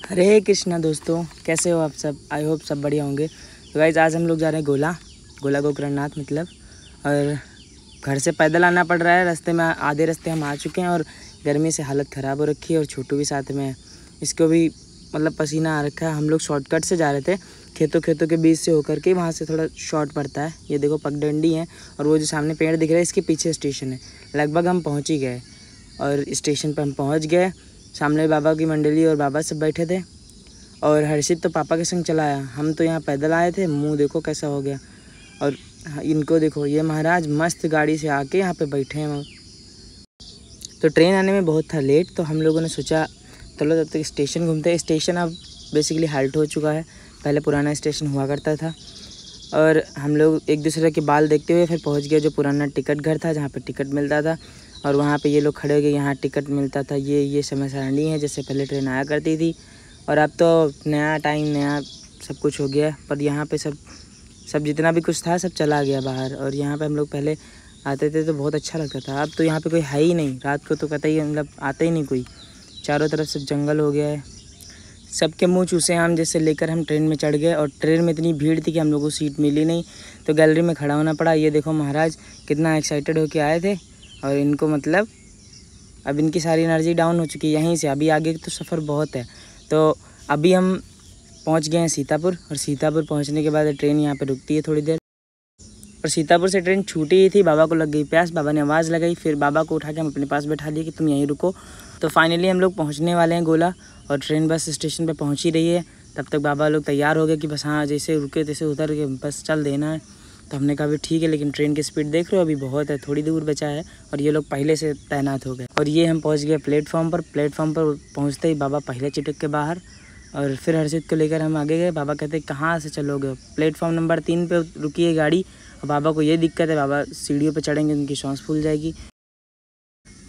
हरे कृष्णा दोस्तों, कैसे हो आप सब। आई होप सब बढ़िया होंगे। तो गाइज आज हम लोग जा रहे हैं गोला गोकर्णनाथ मतलब। और घर से पैदल आना पड़ रहा है। रास्ते में आधे रास्ते हम आ चुके हैं और गर्मी से हालत ख़राब हो रखी है। और छोटू भी साथ में है, इसको भी मतलब पसीना आ रखा है। हम लोग शॉर्टकट से जा रहे थे, खेतों के बीच से होकर के। वहाँ से थोड़ा शॉर्ट पड़ता है। ये देखो पगडंडी है और वो जो सामने पेड़ दिख रहा है इसके पीछे स्टेशन है। लगभग हम पहुँच ही गए और स्टेशन पर हम पहुँच गए। सामने बाबा की मंडली और बाबा सब बैठे थे। और हर्षित तो पापा के संग चला आया। हम तो यहाँ पैदल आए थे। मुंह देखो कैसा हो गया। और इनको देखो, ये महाराज मस्त गाड़ी से आके यहाँ पे बैठे हैं। तो ट्रेन आने में बहुत था लेट, तो हम लोगों ने सोचा चलो तब तक स्टेशन घूमते हैं। स्टेशन अब बेसिकली हाल्ट हो चुका है, पहले पुराना स्टेशन हुआ करता था। और हम लोग एक दूसरे के बाल देखते हुए फिर पहुँच गए जो पुराना टिकट घर था, जहाँ पर टिकट मिलता था। और वहाँ पे ये लोग खड़े हो गए, यहाँ टिकट मिलता था। ये समय सारणी है जैसे पहले ट्रेन आया करती थी। और अब तो नया टाइम नया सब कुछ हो गया। पर यहाँ पे सब जितना भी कुछ था सब चला गया बाहर। और यहाँ पे हम लोग पहले आते थे तो बहुत अच्छा लगता था। अब तो यहाँ पे कोई है ही नहीं। रात को तो कतई ही मतलब आता ही नहीं कोई। चारों तरफ सब जंगल हो गया है। सबके मुँह चूसे आम जैसे लेकर हम ट्रेन में चढ़ गए। और ट्रेन में इतनी भीड़ थी कि हम लोग को सीट मिली नहीं, तो गैलरी में खड़ा होना पड़ा। ये देखो महाराज कितना एक्साइटेड होके आए थे। और इनको मतलब अब इनकी सारी एनर्जी डाउन हो चुकी है यहीं से। अभी आगे तो सफ़र बहुत है। तो अभी हम पहुंच गए हैं सीतापुर। और सीतापुर पहुंचने के बाद ट्रेन यहाँ पे रुकती है थोड़ी देर। और सीतापुर से ट्रेन छूटी ही थी। बाबा को लग गई प्यास, बाबा ने आवाज़ लगाई। फिर बाबा को उठा के हम अपने पास बैठा दिया कि तुम यहीं रुको। तो फाइनली हम लोग पहुँचने वाले हैं गोला। और ट्रेन बस स्टेशन पर पहुँच ही रही है। तब तक बाबा लोग तैयार हो गए कि बस हाँ जैसे रुके तैसे उतर के बस चल देना है। तो हमने कहा भी ठीक है, लेकिन ट्रेन की स्पीड देख रहे हो अभी बहुत है, थोड़ी दूर बचा है। और ये लोग पहले से तैनात हो गए। और ये हम पहुंच गए प्लेटफॉर्म पर पहुंचते ही बाबा पहले चिटक के बाहर। और फिर हर्षित को लेकर हम आगे गए। बाबा कहते कहाँ से चलोगे। प्लेटफॉर्म नंबर 3 पे रुकी है गाड़ी। और बाबा को ये दिक्कत है, बाबा सीढ़ियों पे चढ़ेंगे उनकी सांस फूल जाएगी।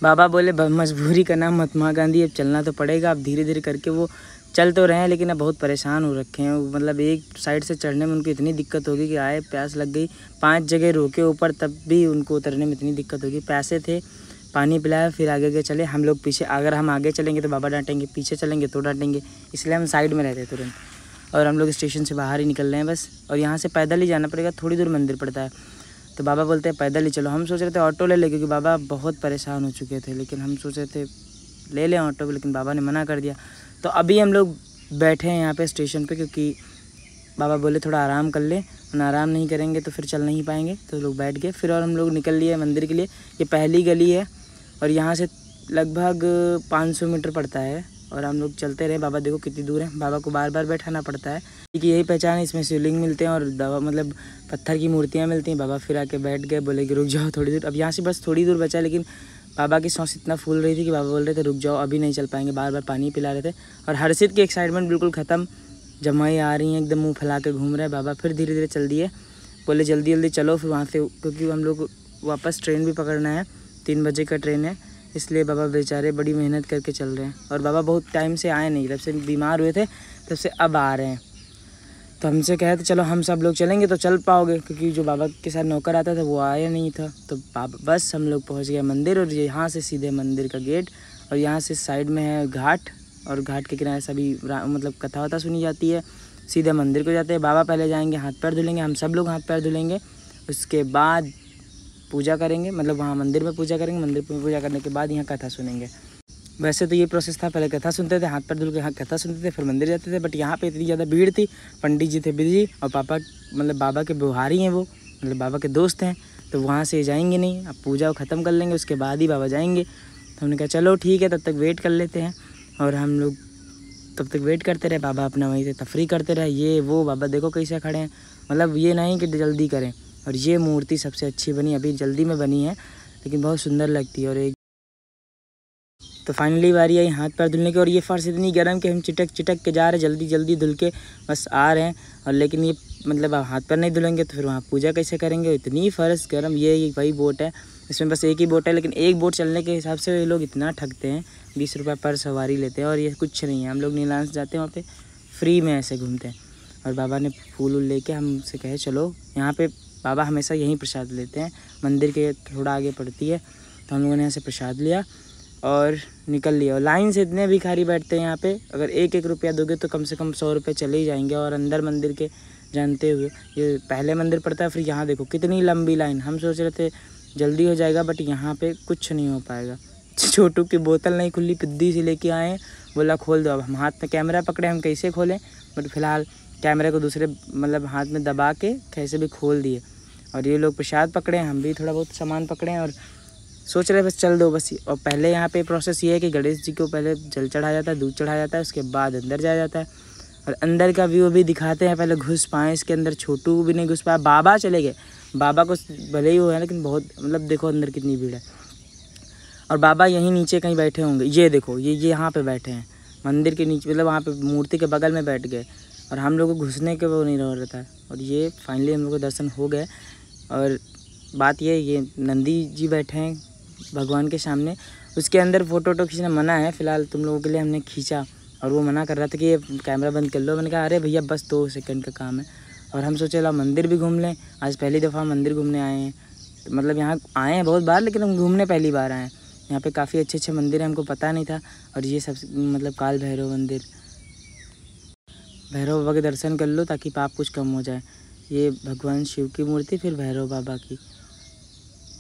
बाबा बोले मजबूरी का नाम महात्मा गांधी, अब चलना तो पड़ेगा। अब धीरे धीरे करके वो चल तो रहे हैं, लेकिन अब बहुत परेशान हो रखे हैं। मतलब एक साइड से चढ़ने में उनको इतनी दिक्कत होगी कि आए प्यास लग गई। 5 जगह रोके ऊपर, तब भी उनको उतरने में इतनी दिक्कत होगी। प्यासे थे, पानी पिलाया, फिर आगे चले। हम लोग पीछे, अगर हम आगे चलेंगे तो बाबा डांटेंगे, पीछे चलेंगे तो डांटेंगे, इसलिए हम साइड में रहते तुरंत। और हम लोग स्टेशन से बाहर ही निकल रहे हैं बस। और यहाँ से पैदल ही जाना पड़ेगा, थोड़ी दूर मंदिर पड़ता है। तो बाबा बोलते हैं पैदल ही चलो। हम सोच रहे थे ऑटो ले ले, क्योंकि बाबा बहुत परेशान हो चुके थे। लेकिन हम सोच रहे थे ले लें ऑटो, लेकिन बाबा ने मना कर दिया। तो अभी हम लोग बैठे हैं यहाँ पे स्टेशन पे, क्योंकि बाबा बोले थोड़ा आराम कर ले, और आराम नहीं करेंगे तो फिर चल नहीं पाएंगे। तो लोग बैठ गए फिर। और हम लोग निकल लिए मंदिर के लिए। ये पहली गली है और यहाँ से लगभग 500 मीटर पड़ता है। और हम लोग चलते रहे। बाबा देखो कितनी दूर है। बाबा को बार बार बैठाना पड़ता है, क्योंकि यही पहचान है, इसमें शिवलिंग मिलते हैं और दवा मतलब पत्थर की मूर्तियाँ मिलती हैं। बाबा फिर आके बैठ गए, बोले कि रुक जाओ थोड़ी दूर। अब यहाँ से बस थोड़ी दूर बचा, लेकिन बाबा की सांस इतना फूल रही थी कि बाबा बोल रहे थे रुक जाओ अभी नहीं चल पाएंगे। बार बार पानी पिला रहे थे। और हर्षित की एक्साइटमेंट बिल्कुल ख़त्म। जमाई आ रही हैं एकदम मुँह फैला के घूम रहे हैं। बाबा फिर धीरे धीरे चल दिए, बोले जल्दी जल्दी चलो फिर वहाँ से, क्योंकि हम लोग वापस ट्रेन भी पकड़ना है। 3 बजे का ट्रेन है, इसलिए बाबा बेचारे बड़ी मेहनत करके चल रहे हैं। और बाबा बहुत टाइम से आए नहीं, जब से बीमार हुए थे तब से अब आ रहे हैं। तो हमसे कहे थे चलो हम सब लोग चलेंगे तो चल पाओगे, क्योंकि जो बाबा के साथ नौकर आता था वो आया नहीं था। तो बाबा बस हम लोग पहुंच गए मंदिर। और यहाँ से सीधे मंदिर का गेट। और यहाँ से साइड में है घाट, और घाट के किनारे सभी मतलब कथा वथा सुनी जाती है। सीधे मंदिर को जाते हैं। बाबा पहले जाएंगे, हाथ पैर धुलेंगे, हम सब लोग हाथ पैर धुलेंगे। उसके बाद पूजा करेंगे, मतलब वहाँ मंदिर में पूजा करेंगे। मंदिर में पूजा करने के बाद यहाँ कथा सुनेंगे। वैसे तो ये प्रोसेस था, पहले कथा सुनते थे, हाथ पैर धुल के हाँ कथा सुनते थे, फिर मंदिर जाते थे। बट यहाँ पे इतनी ज़्यादा भीड़ थी, पंडित जी थे बिजी, और पापा मतलब बाबा के बुहारी हैं वो, मतलब बाबा के दोस्त हैं। तो वहाँ से जाएंगे नहीं, अब पूजा ख़त्म कर लेंगे उसके बाद ही बाबा जाएंगे। तो हमने कहा चलो ठीक है, तब तक वेट कर लेते हैं। और हम लोग तब तक वेट करते रहे। बाबा अपना वहीं से तफरी करते रहे, ये वो। बाबा देखो कैसे खड़े हैं, मतलब ये नहीं कि जल्दी करें। और ये मूर्ति सबसे अच्छी बनी, अभी जल्दी में बनी है लेकिन बहुत सुंदर लगती है। और एक तो फाइनली बारी आई हाथ पैर धुलने की। और ये फर्श इतनी गर्म कि हम चिटक के जा रहे हैं, जल्दी जल्दी धुल के बस आ रहे हैं। और लेकिन ये मतलब हाथ पैर नहीं धुलेंगे तो फिर वहाँ पूजा कैसे करेंगे, इतनी फर्श गर्म। ये वही बोट है, इसमें बस एक ही बोट है, लेकिन एक बोट चलने के हिसाब से ये लोग इतना ठगते हैं। 20 रुपये पर सवारी लेते हैं। और ये कुछ नहीं है, हम लोग नीलांश जाते हैं वहाँ पे फ्री में ऐसे घूमते हैं। और बाबा ने फूल लेके हमसे कहे चलो यहाँ पे। बाबा हमेशा यहीं प्रसाद लेते हैं, मंदिर के थोड़ा आगे पड़ती है। तो हम लोगों ने यहाँ से प्रसाद लिया। और निकल लिया। और लाइन से इतने भिखारी बैठते हैं यहाँ पे, अगर 1-1 रुपया दोगे तो कम से कम 100 रुपये चले ही जाएंगे। और अंदर मंदिर के जानते हुए ये पहले मंदिर पड़ता है, फिर यहाँ देखो कितनी लंबी लाइन। हम सोच रहे थे जल्दी हो जाएगा, बट यहाँ पे कुछ नहीं हो पाएगा। छोटू की बोतल नहीं खुली, पिद्दी से लेके आए हैं, बोला खोल दो। अब हम हाथ में कैमरा पकड़े, हम कैसे खोलें, बट फिलहाल कैमरे को दूसरे मतलब हाथ में दबा के कैसे भी खोल दिए। और ये लोग प्रसाद पकड़े, हम भी थोड़ा बहुत सामान पकड़े हैं और सोच रहे बस चल दो बस। और पहले यहाँ पे प्रोसेस ये है कि गणेश जी को पहले जल चढ़ाया जाता है, दूध चढ़ाया जाता है, उसके बाद अंदर जाया जाता है। और अंदर का व्यू भी दिखाते हैं, पहले घुस पाएँ इसके अंदर। छोटू भी नहीं घुस पाया, बाबा चले गए। बाबा को भले ही हो है, लेकिन बहुत मतलब देखो अंदर कितनी भीड़ है। और बाबा यहीं नीचे कहीं बैठे होंगे, ये देखो ये यहाँ पे बैठे हैं मंदिर के नीचे, मतलब वहाँ पे मूर्ति के बगल में बैठ गए। और हम लोग को घुसने के वो नहीं रह रहा था। और ये फाइनली हम लोग को दर्शन हो गए। और बात ये नंदी जी बैठे हैं भगवान के सामने, उसके अंदर फ़ोटो खींचना मना है। फ़िलहाल तुम लोगों के लिए हमने खींचा और वो मना कर रहा था कि ये कैमरा बंद कर लो। मैंने कहा अरे भैया बस 2 सेकंड का काम है। और हम सोचे ला मंदिर भी घूम लें, आज पहली दफ़ा मंदिर घूमने आए हैं। मतलब यहाँ आए हैं बहुत बार, लेकिन हम घूमने पहली बार आए हैं। यहाँ पे काफ़ी अच्छे मंदिर हैं, हमको पता नहीं था। और ये सब मतलब काल भैरव मंदिर, भैरव बाबा के दर्शन कर लो ताकि पाप कुछ कम हो जाए। ये भगवान शिव की मूर्ति, फिर भैरव बाबा की।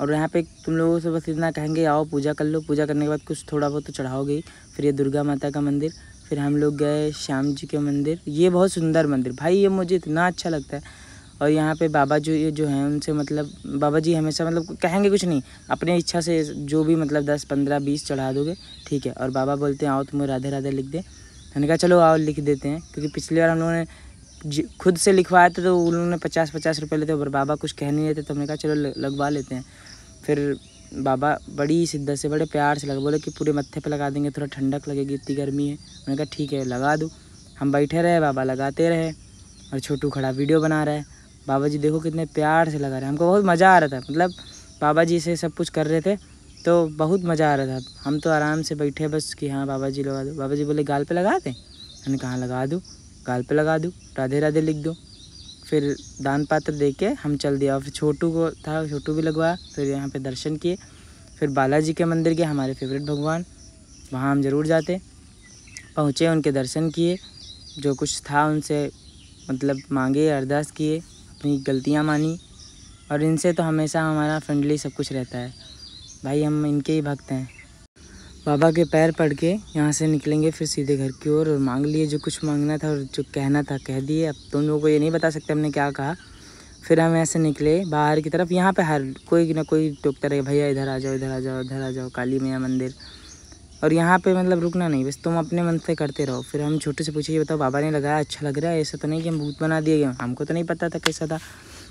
और यहाँ पे तुम लोगों से बस इतना कहेंगे आओ पूजा कर लो, पूजा करने के बाद कुछ थोड़ा बहुत तो चढ़ाओगे ही। फिर ये दुर्गा माता का मंदिर, फिर हम लोग गए श्याम जी के मंदिर। ये बहुत सुंदर मंदिर भाई, ये मुझे इतना अच्छा लगता है। और यहाँ पे बाबा जो हैं उनसे मतलब बाबा जी हमेशा मतलब कहेंगे कुछ नहीं, अपनी इच्छा से जो भी मतलब 10, 15, 20 चढ़ा दोगे ठीक है। और बाबा बोलते हैं आओ तुम्हें राधे राधे लिख दे। मैंने कहा चलो आओ लिख देते हैं, क्योंकि पिछली बार हम लोगों ने खुद से लिखवाया था तो उन्होंने 50-50 रुपये लेते, और बाबा कुछ कह नहीं रहे थे, तो हमने कहा चलो लगवा लेते हैं। फिर बाबा बड़ी शिद्दत से बड़े प्यार से लगा, बोले कि पूरे मत्थे पे लगा देंगे, थोड़ा ठंडक लगेगी, इतनी गर्मी है। मैंने कहा ठीक है लगा दूँ। हम बैठे रहे, बाबा लगाते रहे और छोटू खड़ा वीडियो बना रहा है। बाबा जी देखो कितने प्यार से लगा रहे हैं, हमको बहुत मज़ा आ रहा था। मतलब बाबा जी से सब कुछ कर रहे थे तो बहुत मज़ा आ रहा था। हम तो आराम से बैठे बस कि हाँ बाबा जी लगा दो। बाबा जी बोले गाल पे लगा दें, मैंने कहा लगा दूँ, गाल पे लगा दूँ, राधे राधे लिख दो। फिर दान पात्र दे के हम चल दिया। फिर छोटू को था, छोटू भी लगवाया। फिर यहाँ पे दर्शन किए, फिर बालाजी के मंदिर गए, हमारे फेवरेट भगवान, वहाँ हम ज़रूर जाते। पहुँचे, उनके दर्शन किए, जो कुछ था उनसे मतलब मांगे, अरदास किए, अपनी गलतियाँ मानी। और इनसे तो हमेशा हमारा फ्रेंडली सब कुछ रहता है भाई, हम इनके ही भक्त हैं। बाबा के पैर पड़ के यहाँ से निकलेंगे फिर सीधे घर की ओर। और मांग लिए जो कुछ मांगना था और जो कहना था कह दिए। अब तुम लोगों को ये नहीं बता सकते हमने क्या कहा। फिर हम ऐसे निकले बाहर की तरफ। यहाँ पे हर कोई ना कोई टोकता रहे, भैया इधर आ जाओ, इधर आ जाओ, इधर आ जाओ, काली मैया मंदिर। और यहाँ पे मतलब रुकना नहीं, बस तुम अपने मन से करते रहो। फिर हम छोटे से पूछे ये बताओ बाबा ने लगाया अच्छा लग रहा है, ऐसा तो नहीं कि हम भूत बना दिए गए, हमको तो नहीं पता था कैसा था।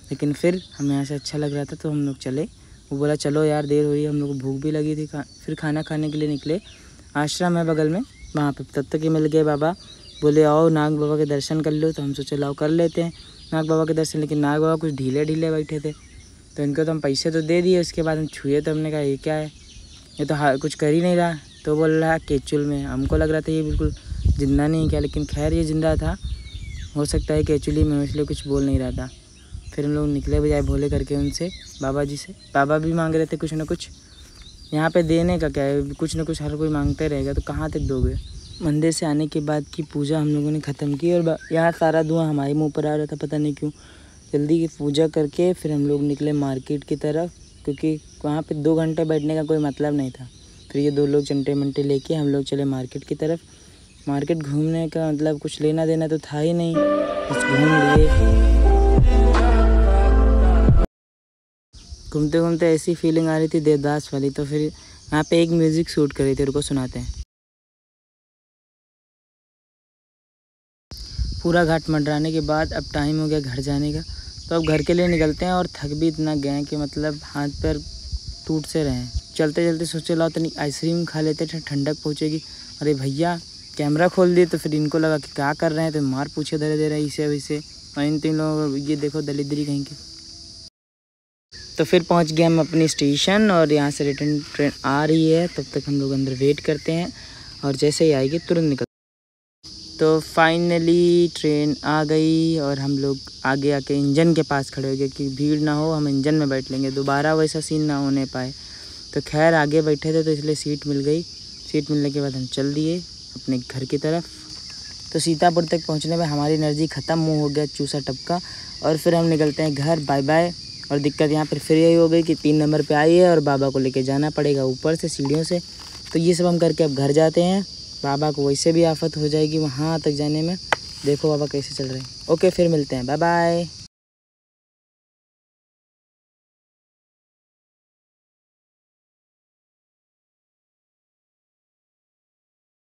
लेकिन फिर हमें ऐसा अच्छा लग रहा था तो हम लोग चले। वो बोला चलो यार देर हो रही है, हम लोग को भूख भी लगी थी। फिर खाना खाने के लिए निकले। आश्रम है बगल में, वहाँ पे तब तक ही मिल गए बाबा। बोले आओ नाग बाबा के दर्शन कर लो, तो हम सोचे लाओ कर लेते हैं नाग बाबा के दर्शन। लेकिन नाग बाबा कुछ ढीले बैठे थे, तो इनको तो हम पैसे तो दे दिए। उसके बाद हम छुए तो हमने कहा ये क्या है, ये तो कुछ कर ही नहीं रहा। तो बोल रहा केचुल में। हमको लग रहा था ये बिल्कुल जिंदा नहीं क्या, लेकिन खैर ये जिंदा था, हो सकता है केचुली में, इसलिए कुछ बोल नहीं रहा था। फिर हम लोग निकले बजाय भोले करके उनसे, बाबा जी से। बाबा भी मांग रहे थे कुछ ना कुछ। यहाँ पे देने का क्या है, कुछ ना कुछ हर कोई मांगते रहेगा तो कहाँ तक दोगे। मंदिर से आने के बाद की पूजा हम लोगों ने ख़त्म की और यहाँ सारा धुआं हमारे मुंह पर आ रहा था, पता नहीं क्यों। जल्दी की पूजा करके फिर हम लोग निकले मार्केट की तरफ, क्योंकि वहाँ पे 2 घंटे बैठने का कोई मतलब नहीं था। फिर ये 2 लोग चंटे मंटे लेके हम लोग चले मार्केट की तरफ। मार्केट घूमने का मतलब कुछ लेना देना तो था ही नहीं, बस घूम लिए। घूमते घूमते ऐसी फीलिंग आ रही थी देवदास वाली, तो फिर यहाँ पे एक म्यूज़िक शूट करी थी, उनको सुनाते हैं। पूरा घाट मंडराने के बाद अब टाइम हो गया घर जाने का, तो अब घर के लिए निकलते हैं। और थक भी इतना गए कि मतलब हाथ पैर टूट से रहे हैं। चलते चलते सोचे लाओ तनी आइसक्रीम खा लेते थे, ठंडक पहुँचेगी। अरे भैया कैमरा खोल दिए, तो फिर इनको लगा कि क्या कर रहे हैं, तो मार पूछे धरे दे रहे इसे वैसे। और इन 3 लोगों ये देखो दलिद्री कहीं के। तो फिर पहुंच गए हम अपनी स्टेशन और यहाँ से रिटर्न ट्रेन आ रही है। तब तक हम लोग अंदर वेट करते हैं और जैसे ही आएगी तुरंत निकल। तो फाइनली ट्रेन आ गई और हम लोग आगे आके इंजन के पास खड़े हो गए कि भीड़ ना हो, हम इंजन में बैठ लेंगे, दोबारा वैसा सीन ना होने पाए। तो खैर आगे बैठे थे तो इसलिए सीट मिल गई। सीट मिलने के बाद हम चल दिए अपने घर की तरफ। तो सीतापुर तक पहुंचने में हमारी एनर्जी ख़त्म, मुँह हो गया चूसा टपका, और फिर हम निकलते हैं घर। Bye bye. और दिक्कत यहाँ पर फिर यही हो गई कि 3 नंबर पे आई है और बाबा को लेके जाना पड़ेगा ऊपर से सीढ़ियों से। तो ये सब हम करके अब घर जाते हैं। बाबा को वैसे भी आफत हो जाएगी वहाँ तक जाने में। देखो बाबा कैसे चल रहे हैं। ओके, फिर मिलते हैं, बाय बाय।